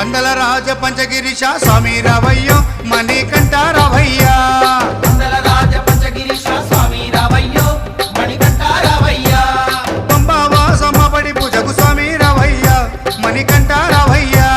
పందల రాజ పంచగిరీశ స్వామి రావయ్యో మణికంఠ రావయ్యా పందల రాజ పంచగిరీశ స్వామి రావయ్యో మణికంఠ రావయ్యా పంబావాసమపడి పూజకు స్వామి రావయ్యా మణికంఠ రావయ్యా